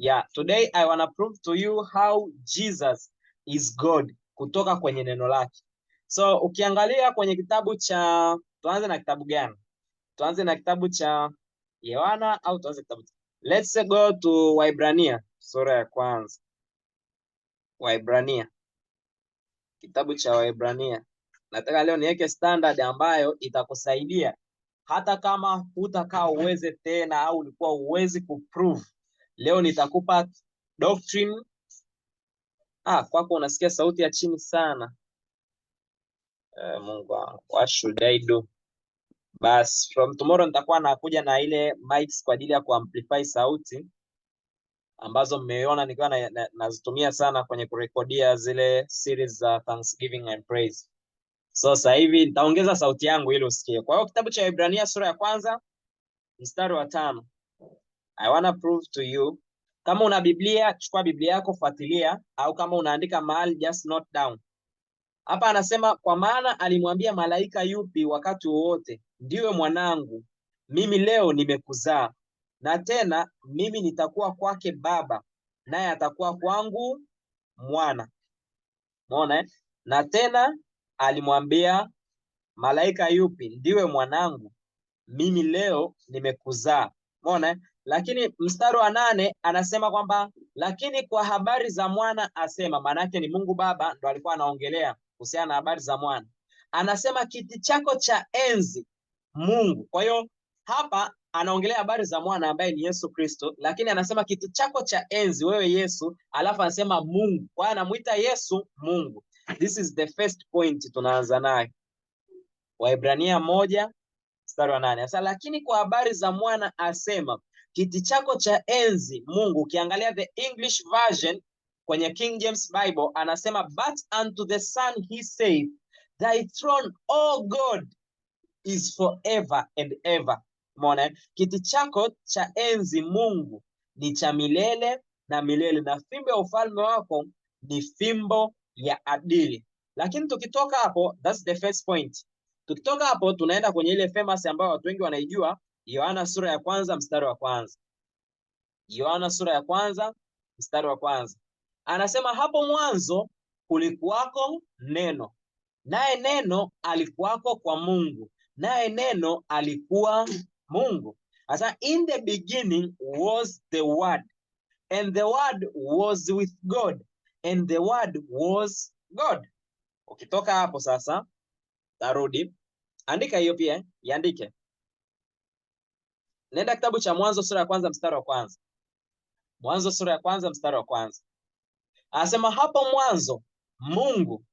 Yeah, today I wanna prove to you how Jesus is God kutoka kwenye neno lake. So ukiangalia kwenye kitabu cha, tuanze na kitabu gani? Tuanze na kitabu cha Yohana au tuanze kitabu cha... Let's go to Waibrania sura ya kwanza. Waibrania. Kitabu cha Waibrania. Nataka leo niweke standard ambayo itakusaidia hata kama hutakaa uweze tena au ulikuwa uwezi kuprove. Leo nitakupa doctrine. Kwako unasikia sauti ya chini sana. Mungu wangu, what should I do? Bas, from tomorrow nitakuwa nakuja na ile mics kwa ajili ya kuamplify sauti ambazo mmeiona nikiwa nazitumia sana kwenye kurekodia zile series za Thanksgiving and Praise. So sasa hivi nitaongeza sauti yangu ili usikie. Kwa hiyo kitabu cha Ibrania sura ya kwanza mstari wa 5. I wanna prove to you. Kama una Biblia, chukua Biblia yako fuatilia, au kama unaandika mahali just note down. Hapa anasema kwa maana alimwambia malaika yupi wakati wowote, ndiwe mwanangu, mimi leo nimekuzaa, na tena mimi nitakuwa kwake baba, naye atakuwa kwangu mwana. Umeona? Na tena alimwambia malaika yupi, ndiwe mwanangu, mimi leo nimekuzaa. Umeona? Lakini mstari wa 8 anasema kwamba lakini kwa habari za mwana asema, maana yake ni Mungu Baba ndo alikuwa anaongelea kuhusiana na habari za mwana. Anasema kiti chako cha enzi Mungu. Kwa hiyo hapa anaongelea habari za mwana ambaye ni Yesu Kristo, lakini anasema kiti chako cha enzi wewe Yesu, alafu anasema Mungu. Kwa hiyo anamuita Yesu Mungu. This is the first point tunaanza nayo. Waibrania 1 mstari wa 8. Sasa lakini kwa habari za mwana asema kiti chako cha enzi Mungu. Ukiangalia the English version kwenye King James Bible anasema but unto the son he said thy throne O God is forever and ever. Umeona? Kiti chako cha enzi Mungu ni cha milele na milele, na fimbo ya ufalme wako ni fimbo ya adili. Lakini tukitoka hapo, that's the first point. Tukitoka hapo tunaenda kwenye ile famous ambayo watu wengi wanaijua, Yohana sura ya kwanza mstari wa kwanza. Yohana sura ya kwanza mstari wa kwanza. Anasema hapo mwanzo kulikuwako neno, naye neno alikuwako kwa Mungu, naye neno alikuwa Mungu. Sasa in the beginning was the word, and the word was with God, and the word was God. Ukitoka hapo sasa tarudi, andika hiyo pia, iandike. Nenda kitabu cha Mwanzo sura ya kwanza mstari wa kwanza. Mwanzo sura ya kwanza mstari wa kwanza. Anasema hapo mwanzo Mungu,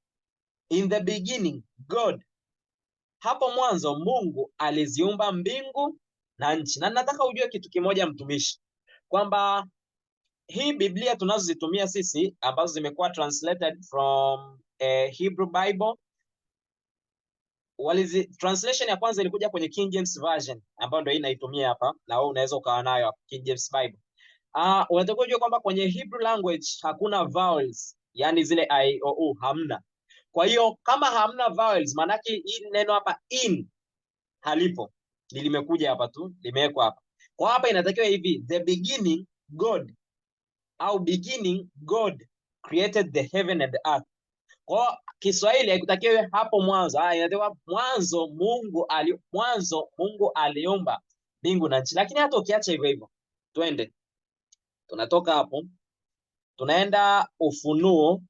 in the beginning God. Hapo mwanzo Mungu aliziumba mbingu na nchi. Na nataka ujue kitu kimoja mtumishi, kwamba hii Biblia tunazozitumia sisi ambazo zimekuwa translated from Hebrew Bible, translation ya kwanza ilikuja kwenye King James Version ambayo ndio hii naitumia hapa, na wewe unaweza ukawa nayo hapa King James Bible. Unatakiwa kujua kwamba kwenye Hebrew language hakuna vowels, yani zile I o u hamna. Kwa hiyo kama hamna vowels, manake hii neno hapa in halipo. Limekuja hapa tu, limewekwa hapa. Kwa hapa inatakiwa hivi, the beginning God, au beginning God created the heaven and the earth. Kwa Kiswahili haikutakiwa hapo mwanzo, inatakiwa mwanzo Mungu aliumba mbingu na nchi. Lakini hata ukiacha hivyo hivyo, twende. Tunatoka hapo tunaenda Ufunuo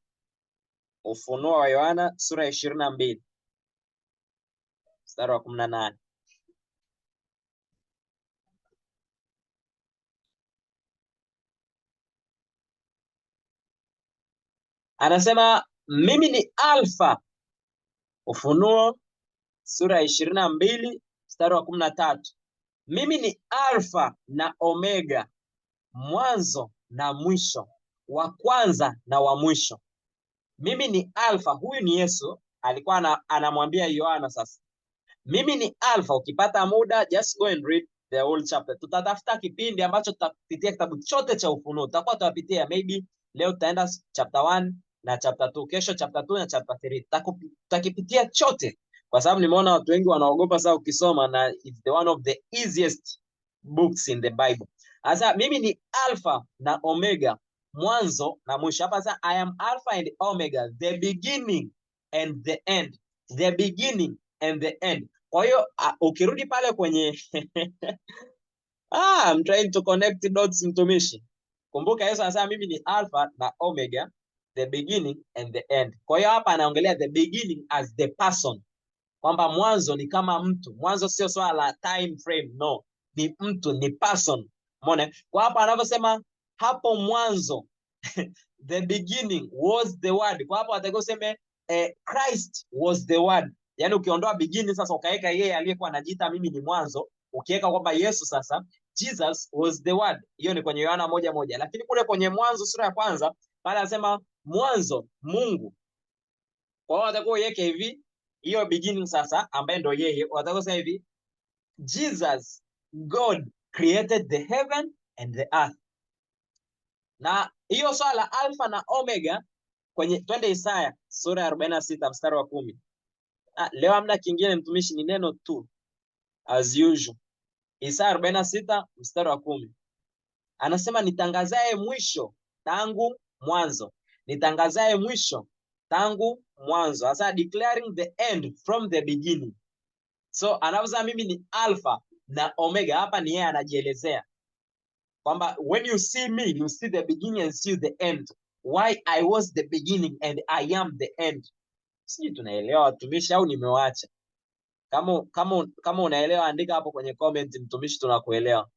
wa Yohana sura ya 22 mstari wa 18. Anasema mimi ni Alfa. Ufunuo sura ya 22 mstari wa 13. Mimi ni Alfa na Omega, mwanzo na mwisho, wa kwanza na wa mwisho. Mimi ni Alfa. Huyu ni Yesu alikuwa anamwambia Yohana sasa. Mimi ni Alfa. Ukipata muda just go and read the whole chapter. Tutatafuta kipindi ambacho tutapitia kitabu chote cha Ufunuo. Tutakuwa tutapitia, maybe leo tutaenda chapter 1 na chapter 2, kesho chapter 2 na chapter 3. Tutakipitia chote kwa sababu nimeona watu wengi wanaogopa sana ukisoma, na it's one of the easiest books in the Bible. Sasa mimi ni alpha na omega, mwanzo na mwisho. Hapa sasa I am alpha and omega, the beginning and the end. The beginning and the end. Kwa hiyo ukirudi pale kwenye I'm trying to connect dots, mtumishi. Kumbuka Yesu anasema mimi ni alpha na omega, the beginning and the end. Kwa hiyo hapa anaongelea the beginning as the person, kwamba mwanzo ni kama mtu. Mwanzo sio swala la time frame, no, ni mtu, ni person. Umeona? Kwa hapa anavyosema hapo mwanzo the beginning was the word. Kwa hapo atakiwa useme Christ was the word. Yaani ukiondoa beginning sasa ukaweka yeye aliyekuwa anajiita mimi ni mwanzo, ukiweka kwamba Yesu sasa Jesus was the word. Hiyo ni kwenye Yohana 1:1. Lakini kule kwenye Mwanzo sura ya kwanza pale anasema mwanzo Mungu. Kwa hiyo atakuwa yeke hivi hiyo beginning sasa ambaye ndo yeye, watakuwa sasa hivi Jesus God created the heaven and the earth. Na hiyo swala alpha na omega kwenye twende Isaya sura ya 46 mstari wa 10. Leo hamna kingine mtumishi, ni neno tu as usual. Isaya 46 mstari wa 10. Anasema nitangazaye mwisho tangu mwanzo. Nitangazaye mwisho tangu mwanzo. Sasa declaring the end from the beginning. So anavyosema mimi ni alpha na omega, hapa ni yeye anajielezea kwamba when you see me you see the beginning and see the end. Why I was the beginning and I am the end. Sijui tunaelewa watumishi au nimewaacha? Kama unaelewa andika hapo kwenye comment mtumishi, tunakuelewa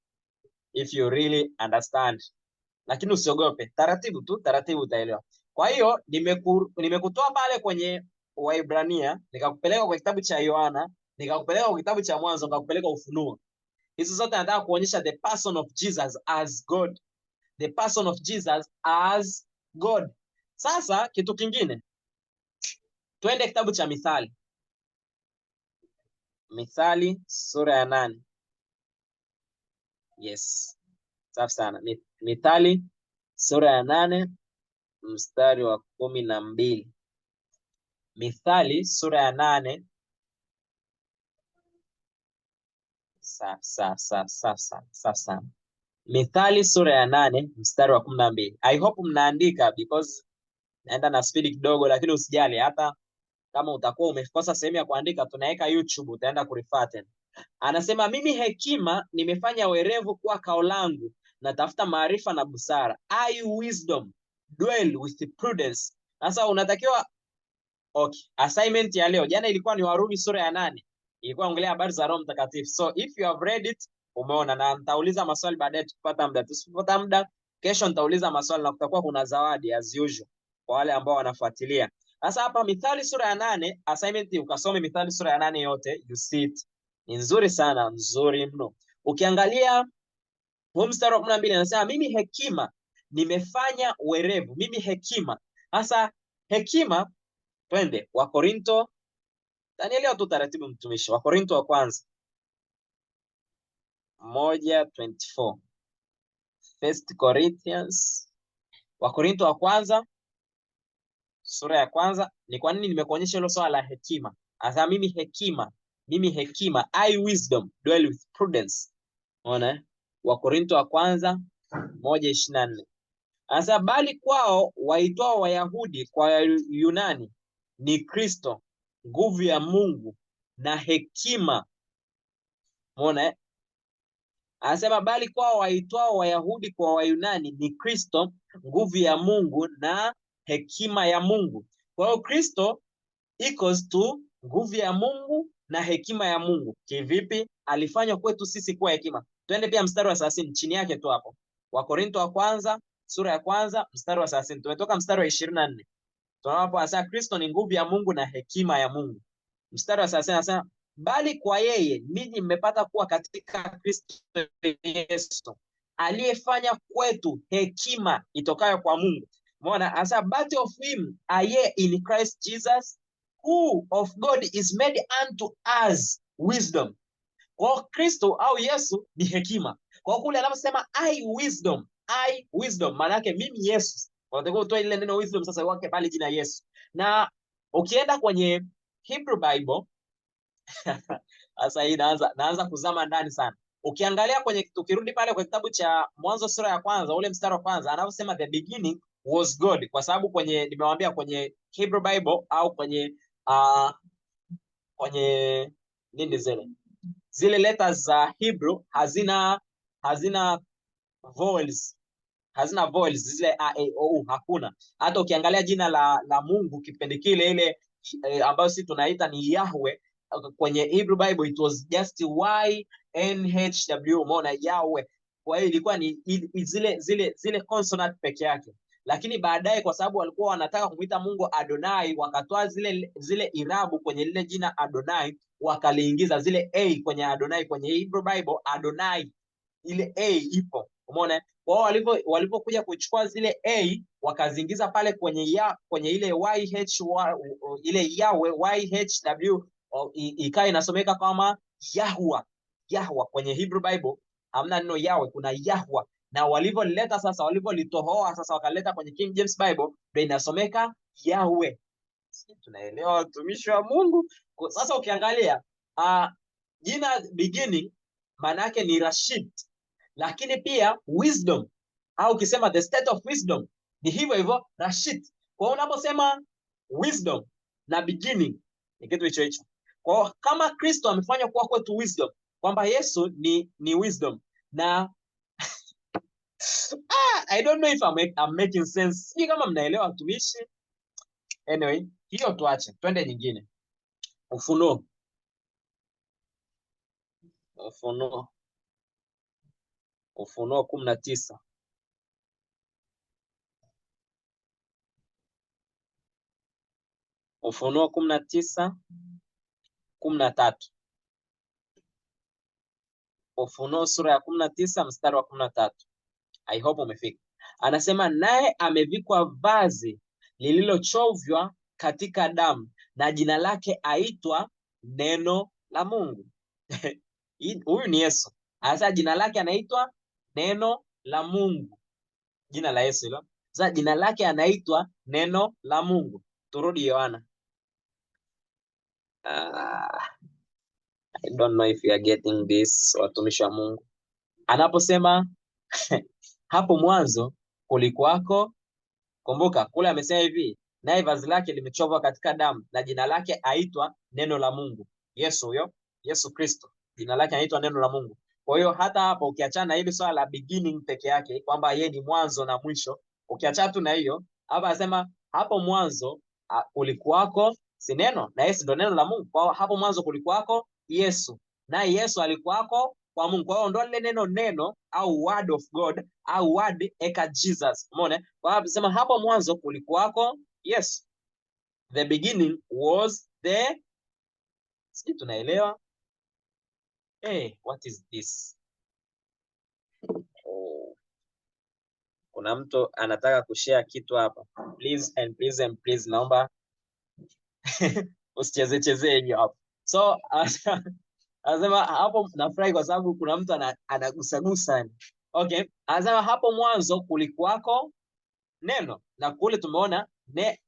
if you really understand. Lakini usiogope, taratibu tu, taratibu utaelewa. Kwa hiyo nimekutoa pale kwenye Waebrania, nikakupeleka kwa kitabu cha Yohana, nikakupeleka kwa kitabu cha Mwanzo, nikakupeleka Ufunuo. Hizo zote nataka kuonyesha the person of Jesus as God. The person of Jesus as God. Sasa kitu kingine, twende kitabu cha Mithali. Mithali sura ya 8. Yes. Safi sana. Mithali sura ya 8 mstari wa 12. Mithali sura ya 8. Sasa. Mithali sura ya 8 mstari wa 12. I hope mnaandika because naenda na speed kidogo, lakini usijali, hata kama utakuwa umekosa sehemu ya kuandika tunaweka YouTube, utaenda kurefer tena. Anasema mimi hekima nimefanya werevu kuwa kao langu, natafuta maarifa na busara. I wisdom dwell with prudence. Sasa unatakiwa assignment ya leo, jana ilikuwa ni Warumi sura ya 8. Ilikuwa ongelea habari za Roho Mtakatifu. So if you have read it, umeona, na nitauliza maswali baadaye tukipata muda. Tusipopata muda, kesho nitauliza maswali na kutakuwa kuna zawadi as usual kwa wale ambao wanafuatilia. Sasa hapa Mithali sura ya 8, assignment ukasome Mithali sura ya 8 yote, you see it. Ni nzuri sana, nzuri mno. Ukiangalia huo mstari wa 12 anasema mimi hekima nimefanya werevu. Mimi hekima. Sasa hekima, twende Wakorinto. Danieli tu taratibu mtumishi. Wakorinto wa kwanza 1:24. First Corinthians. Wakorinto wa kwanza sura ya kwanza. Ni kwa nini nimekuonyesha hilo swala la hekima? Asa mimi hekima, I wisdom dwell with prudence. Unaona? Wakorinto wa kwanza 1:24. Asa bali kwao waitwao Wayahudi kwa Yunani ni Kristo, nguvu ya Mungu na hekima. Unaona? Anasema bali kwao waitwao Wayahudi kwa Wayunani ni Kristo, nguvu ya Mungu na hekima ya Mungu. Kwa hiyo Kristo equals to nguvu ya Mungu na hekima ya Mungu. Kivipi? Alifanywa kwetu sisi kuwa hekima. Twende pia mstari wa 30 chini yake tu hapo. Wakorinto wa kwanza sura ya kwanza mstari wa 30. Tumetoka mstari wa 24. Tunapo asa Kristo ni nguvu ya Mungu na hekima ya Mungu. Mstari wa 30 anasema bali kwa yeye ninyi mmepata kuwa katika Kristo Yesu aliyefanya kwetu hekima itokayo kwa Mungu. Umeona? Asa but of him are ye in Christ Jesus, who of God is made unto us wisdom. Kwa Kristo au Yesu ni hekima. Kwa kule anaposema I wisdom, maana yake mimi Yesu. Unatakiwa utoe ile neno wisdom sasa wake pale jina Yesu. Na ukienda kwenye Hebrew Bible sasa hii naanza kuzama ndani sana. Ukiangalia kwenye, tukirudi pale kwa kitabu cha Mwanzo sura ya kwanza ule mstari wa kwanza anaposema the beginning was God, kwa sababu kwenye, nimewambia kwenye Hebrew Bible au kwenye kwenye nini zile letters za Hebrew hazina vowels, zile a e o u, hakuna. Hata ukiangalia jina la Mungu kipindi kile ile ambayo sisi tunaita ni Yahweh, kwenye Hebrew Bible it was just YNHW, umeona, Yahweh. Kwa hiyo ilikuwa ni zile consonant peke yake, lakini baadaye kwa sababu walikuwa wanataka kumuita Mungu Adonai, wakatoa zile irabu kwenye lile jina Adonai, wakaliingiza zile a kwenye Adonai. Kwenye Hebrew Bible Adonai ile a ipo, umeona. Kwa hiyo walipokuja kuchukua zile a wakaziingiza pale kwenye ile ile Yahweh YHW, ikawa inasomeka kama Yahwa. Kwenye Hebrew Bible hamna neno Yahweh, kuna Yahwa. Na walivyoleta sasa, walivyolitohoa sasa wakaleta kwenye King James Bible, ndio inasomeka Yahweh. Tunaelewa watumishi wa Mungu? Sasa ukiangalia jina beginning maana yake ni Rashid, lakini pia wisdom au ukisema the state of wisdom ni hivyo hivyo Rashid. Kwa hiyo unaposema wisdom na beginning ni kitu hicho hicho. Kwa hiyo kama Kristo amefanya kuwa kwetu wisdom, kwamba Yesu ni wisdom na I don't know if I'm making sense. Sijui kama mnaelewa watumishi. Anyway, hiyo tuache, twende nyingine. Ufunuo 19. Ufunuo 19:13. Ufunuo sura ya 19 mstari wa 13. I hope umefika. Anasema naye amevikwa vazi lililochovya katika damu, na jina lake aitwa Neno la Mungu. Huyu ni Yesu. Sasa jina lake anaitwa Neno la Mungu. Jina la Yesu hilo. Sasa jina lake anaitwa Neno la Mungu. Turudi Yohana. I don't know if you are getting this, watumishi wa Mungu. Anaposema hapo mwanzo kulikuwako, kumbuka kule amesema hivi, naye vazi lake limechovwa katika damu, na jina lake aitwa Neno la Mungu. Yesu huyo, Yesu Kristo, jina lake anaitwa Neno la Mungu. Kwa hiyo hata hapo ukiachana na hili swala la beginning peke yake, kwamba yeye ni mwanzo na mwisho, ukiachana tu na hiyo, hapa anasema hapo mwanzo kulikuwako si neno, na Yesu ndio neno la Mungu. Kwa hapo mwanzo kulikuwako Yesu, na Yesu alikuwako kwa Mungu. Kwa hiyo ndio lile neno au word of God au word eka Jesus. Umeona? Kwa hiyo anasema hapo mwanzo kulikuwako Yesu. The beginning was the, sisi tunaelewa? What is this? Kuna mtu anataka kushare kitu hapa. Please and please and please, naomba usicheze hivyo hapo. So anasema hapo, nafurahi kwa sababu kuna mtu anagusagusa. Okay, anasema hapo mwanzo kulikuwako neno, na kule tumeona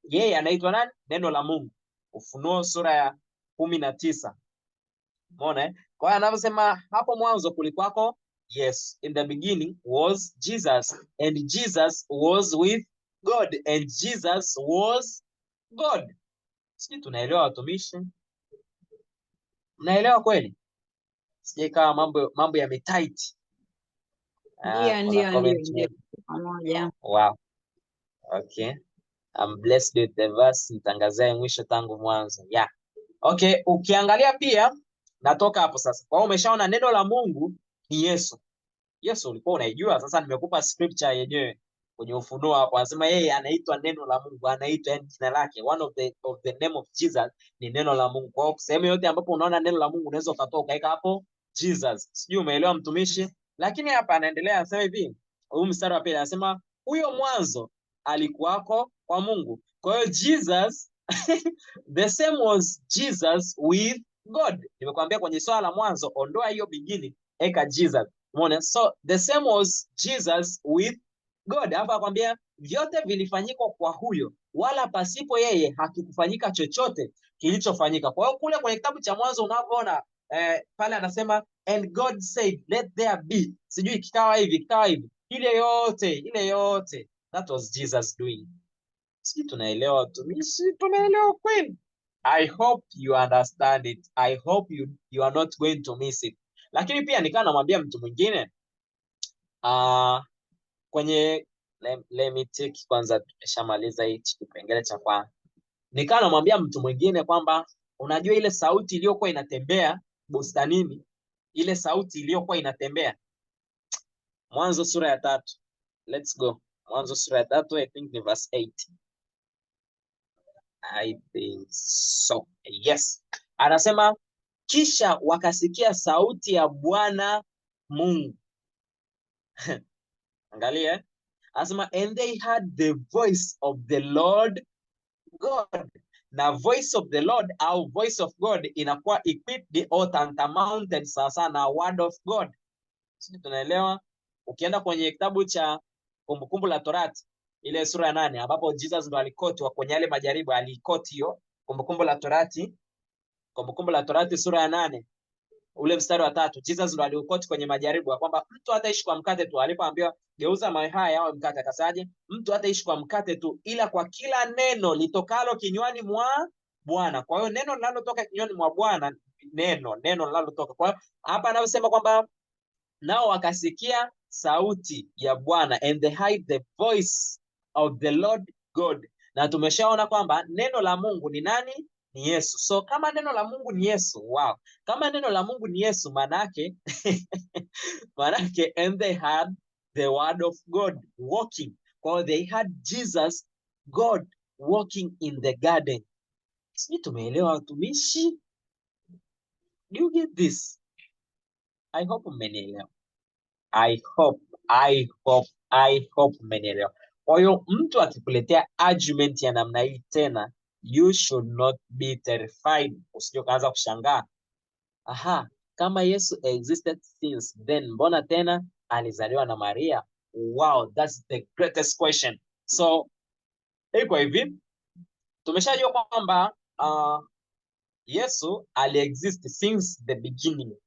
yeye anaitwa nani? Neno la Mungu. Ufunuo sura ya 19. Umeona? Kwa hiyo anaposema hapo mwanzo kulikuwako, yes, in the beginning was Jesus, and Jesus was with God, and Jesus was God. Sisi tunaelewa watumishi? Mnaelewa kweli? Sije kama mambo yametight. Ndio. Pamoja. Wow. Okay. I'm blessed with the verse nitangazaye mwisho tangu mwanzo. Yeah. Okay, ukiangalia pia natoka hapo sasa. Kwa hiyo umeshaona neno la Mungu ni Yesu. Yesu ulikuwa unaijua, sasa nimekupa scripture yenyewe kwenye Ufunuo hapo. Anasema yeye anaitwa Neno la Mungu, anaitwa jina lake. One of the name of Jesus ni Neno la Mungu. Kwa hiyo sehemu yote ambapo unaona neno la Mungu unaweza ukatoa ukaweka hapo Jesus. Sijui umeelewa mtumishi? Lakini hapa anaendelea anasema hivi, huu mstari wa pili anasema huyo mwanzo alikuwako kwa Mungu. Kwa hiyo Jesus the same was Jesus with God. Nimekwambia kwenye swala la mwanzo, ondoa hiyo beginning, eka Jesus. Umeona? So the same was Jesus with God. Hapa akwambia vyote vilifanyika kwa huyo, wala pasipo yeye hakikufanyika chochote kilichofanyika. Kwa hiyo kule kwenye kitabu cha Mwanzo unavyoona pale anasema And God said, let there be. Sijui kikawa hivi. Ile yote. That was Jesus doing. Sisi tunaelewa tumishi, tunaelewa kweli. I hope you understand it. I hope you are not going to miss it. Lakini pia nikawa namwambia mtu mwingine kwenye let me take kwanza, tumeshamaliza hichi kipengele cha kwanza. Nikawa namwambia mtu mwingine kwamba unajua ile sauti iliyokuwa inatembea bustanini, ile sauti iliyokuwa inatembea, Mwanzo sura ya 3. Let's go. Mwanzo sura ya 3, I think ni verse 8. I think so. Yes. Anasema kisha wakasikia sauti ya Bwana Mungu. Angalia. Anasema and they heard the voice of the Lord God. Na voice of the Lord au voice of God inakuwa equipped or tantamount sasa na word of God. Sisi tunaelewa. Ukienda kwenye kitabu cha Kumbukumbu la Torati ile sura ya 8 ambapo Jesus ndo alikoti kwenye yale majaribu, alikoti hiyo Kumbukumbu la Torati sura ya 8 ule mstari wa 3, Jesus ndo alikoti kwenye majaribu kwamba mtu hataishi kwa mkate tu. Alipoambiwa geuza mawe haya yawe mkate, akasaje? Mtu hataishi kwa mkate tu ila kwa kila neno litokalo kinywani mwa Bwana. Kwa hiyo neno linalotoka kinywani mwa Bwana, neno linalotoka. Kwa hiyo hapa anasema kwamba nao wakasikia sauti ya Bwana, and they heard the voice of the Lord God. Na tumeshaona kwamba neno la Mungu ni nani? Ni Yesu. So kama neno la Mungu ni Yesu, wow. Kama neno la Mungu ni Yesu, manake and they heard the word of God walking. Or they heard Jesus, God, walking in the garden. Sisi tumeelewa watumishi? Do you get this? I hope mmenielewa. I hope mmenielewa. Kwa hiyo mtu akikuletea argument ya namna hii tena, you should not be terrified. Usije kaanza kushangaa. Kama Yesu existed since then, mbona tena alizaliwa na Maria? Wow, that's the greatest question. So, iko hivi, tumeshajua kwamba Yesu aliexist since the beginning.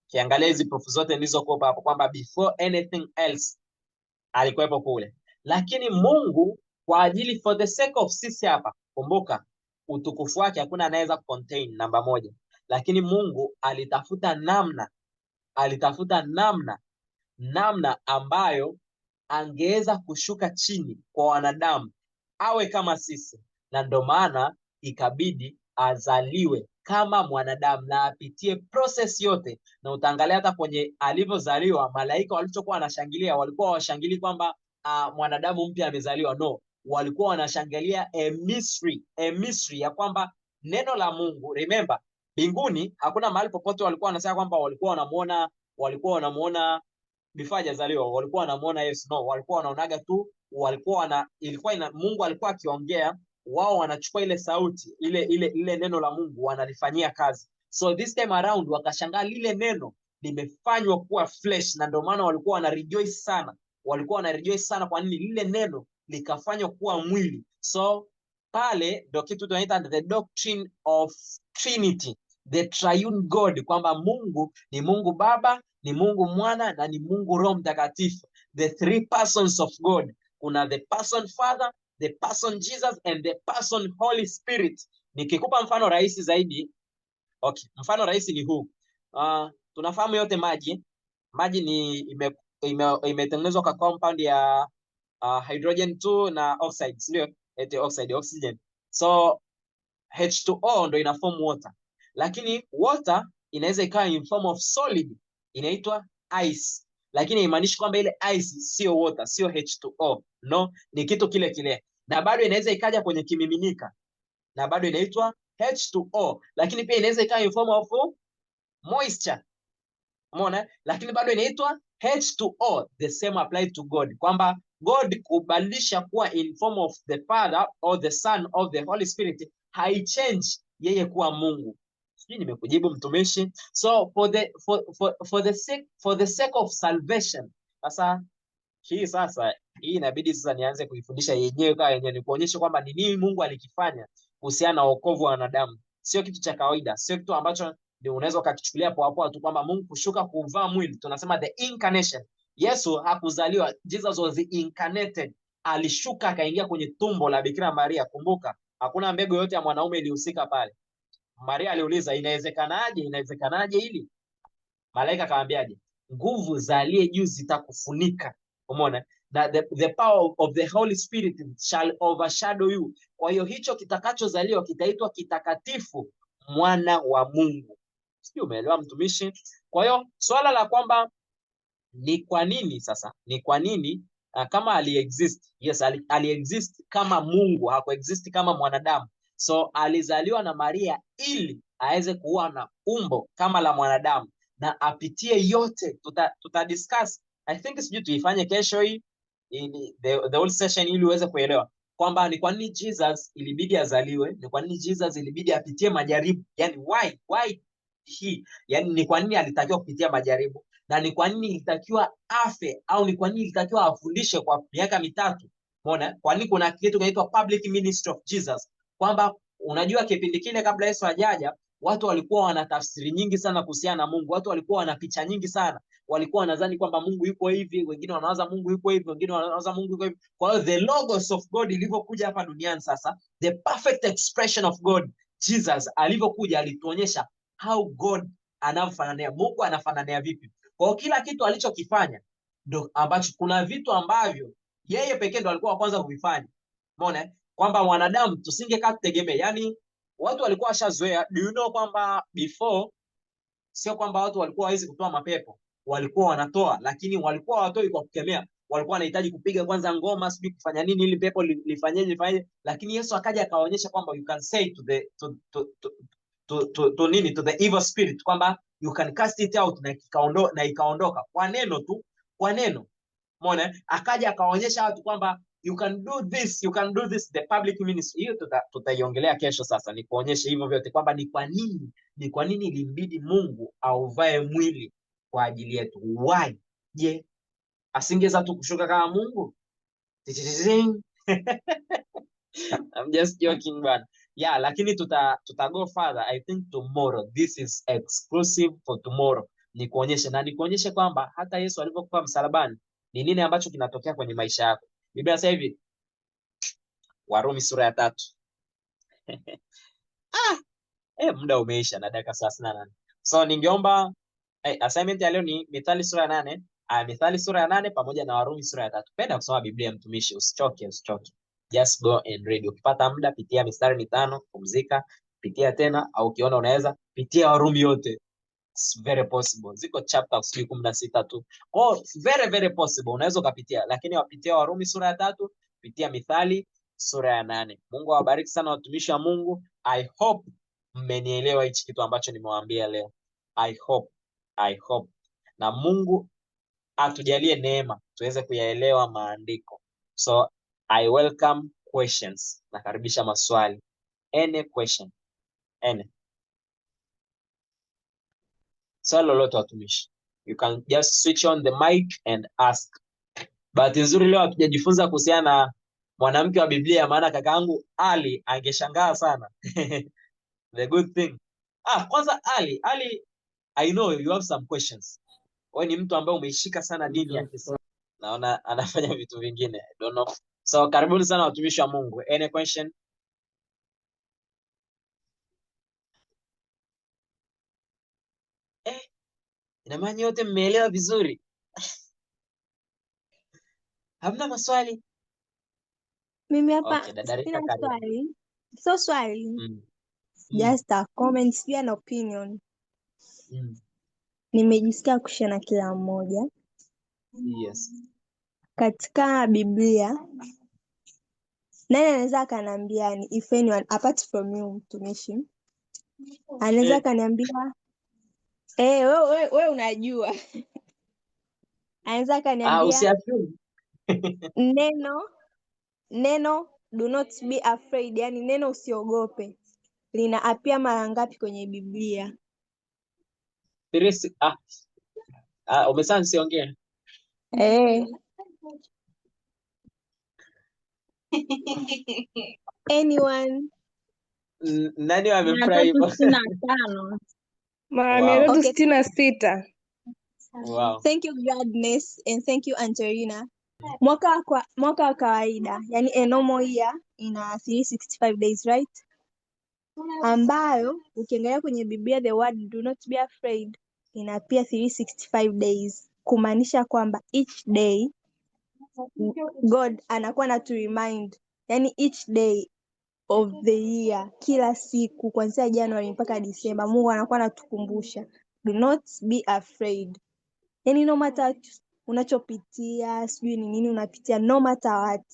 Kiangalia hizi proof zote nilizokupa hapo kwamba before anything else alikuwepo kule. Lakini Mungu kwa ajili, for the sake of sisi hapa, kumbuka utukufu wake hakuna anaweza contain, namba moja. Lakini Mungu alitafuta namna ambayo angeweza kushuka chini kwa wanadamu awe kama sisi, na ndo maana ikabidi azaliwe kama mwanadamu na apitie process yote. Na utaangalia hata kwenye alivyozaliwa, malaika walichokuwa wanashangilia, walikuwa washangili kwamba mwanadamu mpya amezaliwa. No, walikuwa wanashangilia a mystery ya kwamba neno la Mungu. Remember, mbinguni hakuna mahali popote walikuwa wanasema kwamba walikuwa wanamuona before hajazaliwa, walikuwa wanamuona Yesu. No, walikuwa wanaonaga tu, Mungu alikuwa akiongea, wao wanachukua ile sauti, ile neno la Mungu wanalifanyia kazi. So this time around wakashangaa lile neno limefanywa kuwa flesh, na ndio maana walikuwa wanarejoice sana. Kwa nini? Lile neno likafanywa kuwa mwili. So pale ndio kitu tunaita the doctrine of Trinity, the triune God, kwamba Mungu ni Mungu Baba, ni Mungu Mwana na ni Mungu Roho Mtakatifu, the three persons of God. Kuna the person Father, the person Jesus and the person Holy Spirit. Nikikupa mfano rahisi zaidi, okay, mfano rahisi ni huu. Tunafahamu yote maji ni imetengenezwa kwa compound ya hydrogen 2 na oxide, sio oxygen. So H2O ndo ina form water, lakini water inaweza ikawa in form of solid, inaitwa ice, lakini haimaanishi kwamba ile ice sio water, sio H2O. No, ni kitu kile kile. Na bado inaweza ikaja kwenye kimiminika na bado inaitwa H2O, lakini pia inaweza ikawa in form of moisture. Umeona? Lakini bado inaitwa H2O. The same applied to God, kwamba God kubadilisha kuwa in form of the Father or the Son of the Holy Spirit haichange yeye kuwa Mungu. Sijui nimekujibu mtumishi? So for the sake of salvation. Sasa hii inabidi sasa nianze kuifundisha yenyewe kwa yenyewe, ni kuonyesha kwamba ni nini Mungu alikifanya kuhusiana na wokovu wa wanadamu. Sio kitu cha kawaida, sio kitu ambacho unaweza ukakichukulia poa poa tu kwamba Mungu kushuka kuvaa mwili, tunasema the incarnation. Yesu hakuzaliwa, Jesus was incarnated. Alishuka akaingia kwenye tumbo la Bikira Maria. Kumbuka, hakuna mbegu yote ya mwanaume ilihusika pale. Maria aliuliza, inawezekanaje hili? Malaika akamwambiaje? Nguvu za aliye juu zitakufunika. Umeona? Na the power of the Holy Spirit shall overshadow you. Kwa hiyo hicho kitakachozaliwa kitaitwa kitakatifu, mwana wa Mungu. Sio, umeelewa mtumishi? Kwa hiyo swala la kwamba ni kwa nini sasa, ni kwa nini kama aliexist, yes, aliexist kama Mungu, hakuexist kama mwanadamu. So alizaliwa na Maria ili aweze kuwa na umbo kama la mwanadamu na apitie yote. Tuta discuss, I think sijui tuifanye kesho hii the whole session, ili uweze kuelewa kwamba ni kwa nini Jesus ilibidi azaliwe, ni kwa nini Jesus ilibidi apitie majaribu, yani why he, yani ni kwa nini alitakiwa kupitia majaribu, na ni kwa nini ilitakiwa afe, au ni kwa nini ilitakiwa afundishe kwa miaka 3. Umeona? Kwa nini kuna kitu kinaitwa public ministry of Jesus, kwamba unajua kipindi kile kabla Yesu hajaja, watu walikuwa wana tafsiri nyingi sana kuhusiana na Mungu. Watu walikuwa wana picha nyingi sana, walikuwa wanadhani kwamba Mungu yuko hivi, wengine wanawaza Mungu yuko hivi, wengine wanawaza Mungu yuko hivi. Kwa hiyo the logos of God ilivyokuja hapa duniani sasa, the perfect expression of God, Jesus alivyokuja alituonyesha how God anamfanania Mungu, anafanania vipi. Kwa hiyo kila kitu alichokifanya ndo ambacho, kuna vitu ambavyo yeye pekee ndo alikuwa wa kwanza kuvifanya. Umeona kwamba wanadamu tusingekaa tutegemea, yani watu walikuwa washazoea. Do you know kwamba before, sio kwamba watu walikuwa hawezi kutoa mapepo, walikuwa wanatoa, lakini walikuwa watoi kwa kukemea. Walikuwa wanahitaji kupiga kwanza ngoma, sijui kufanya nini ili pepo lifanyeje. Lakini Yesu akaja akaonyesha kwamba you can say to the to the evil spirit kwamba you can cast it out, na ikaondoka kwa neno tu, kwa neno. Umeona? Akaja akaonyesha watu kwamba you can do this, you can do this, the public ministry. Hiyo tutaiongelea kesho. Sasa ni kuonyesha hivyo vyote kwamba ni kwa nini ilimbidi Mungu auvae mwili kwa ajili yetu. Why? Je, asingeweza tu kushuka kama Mungu? I'm just joking bana. Yeah, lakini tuta go further. I think tomorrow, this is exclusive for tomorrow. Ni kuonyesha kwamba hata Yesu alipokufa msalabani, ni nini ambacho kinatokea kwenye maisha yako. Biblia sasa hivi, Warumi sura ya 3. Muda umeisha na dakika 38. So ningeomba assignment ya leo ni Mithali sura ya 8, Mithali sura ya 8 pamoja na Warumi sura ya 3. Penda kusoma Biblia mtumishi, usichoke. Just go and read. Ukipata muda pitia mistari 5, pumzika, pitia tena, au ukiona unaweza pitia Warumi yote. It's very possible. Ziko chapter 16 tu. Oh, very very possible. Unaweza ukapitia, lakini wapitia Warumi sura ya 3, pitia Mithali sura ya 8. Mungu awabariki sana watumishi wa Mungu. I hope mmenielewa hichi kitu ambacho nimewaambia leo. I hope. Na Mungu atujalie neema tuweze kuyaelewa maandiko. So I welcome questions. Nakaribisha maswali. Any question. Any. Swali lolote watumishi. You can just switch on the mic and ask. Bahati nzuri leo hatujajifunza kuhusiana na mwanamke wa Biblia, maana kakaangu Ali angeshangaa sana. The good thing. Kwanza Ali, I know you have some questions. Wewe ni mtu ambaye umeishika sana dini ya Kiislamu. Naona anafanya vitu vingine. I don't know. So karibuni sana watumishi wa Mungu. Any question? Ina maana yote mmeelewa vizuri. Hamna maswali? Mimi hapa Okay, dada Rita, sina karibu. swali. So swali. Just a comment, sijui an opinion. Nimejisikia kushare na kila mmoja. Yes. Katika Biblia, nani anaweza akaniambia ni if anyone apart from you mtumishi, anaweza akaniambia wewe unajua. Anaweza akaniambia usiassume. neno do not be afraid, yani neno usiogope, lina apia mara ngapi kwenye Biblia? Umesema nisiongee? Anyone? Nani amefurahi? 365. mara Wow. 366. Wow. Thank you Gladness and thank you Angelina. Mwaka wa kawaida, yani a normal year ina 365 days, right? Ambayo ukiangalia kwenye Biblia the word do not be afraid ina pia 365 days, kumaanisha kwamba each day God anakuwa na to remind, yani each day of the year, kila siku kuanzia January mpaka Disemba, Mungu anakuwa anatukumbusha do not be afraid. Yani no matter unachopitia, sijui ni nini unapitia, no matter what,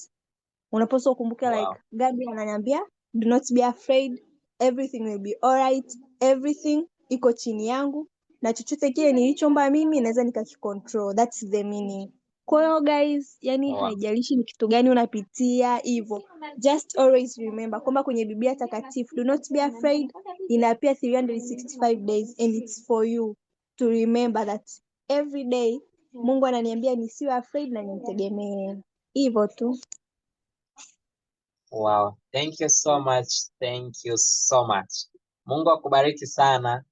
unapaswa ukumbuke Wow. like God ananiambia do not be afraid, everything will be alright, everything iko chini yangu na chochote kile nilichomba mimi naweza nikakicontrol. That's the meaning. Kwa hiyo guys, yani Wow. haijalishi ni kitu gani unapitia hivyo, just always remember kwamba kwenye Biblia takatifu do not be afraid inapia 365 days and it's for you to remember that every day Mungu ananiambia nisiwe afraid na nimtegemee. Hivyo tu. Wow. Thank you so much. Thank you so much. Mungu akubariki sana.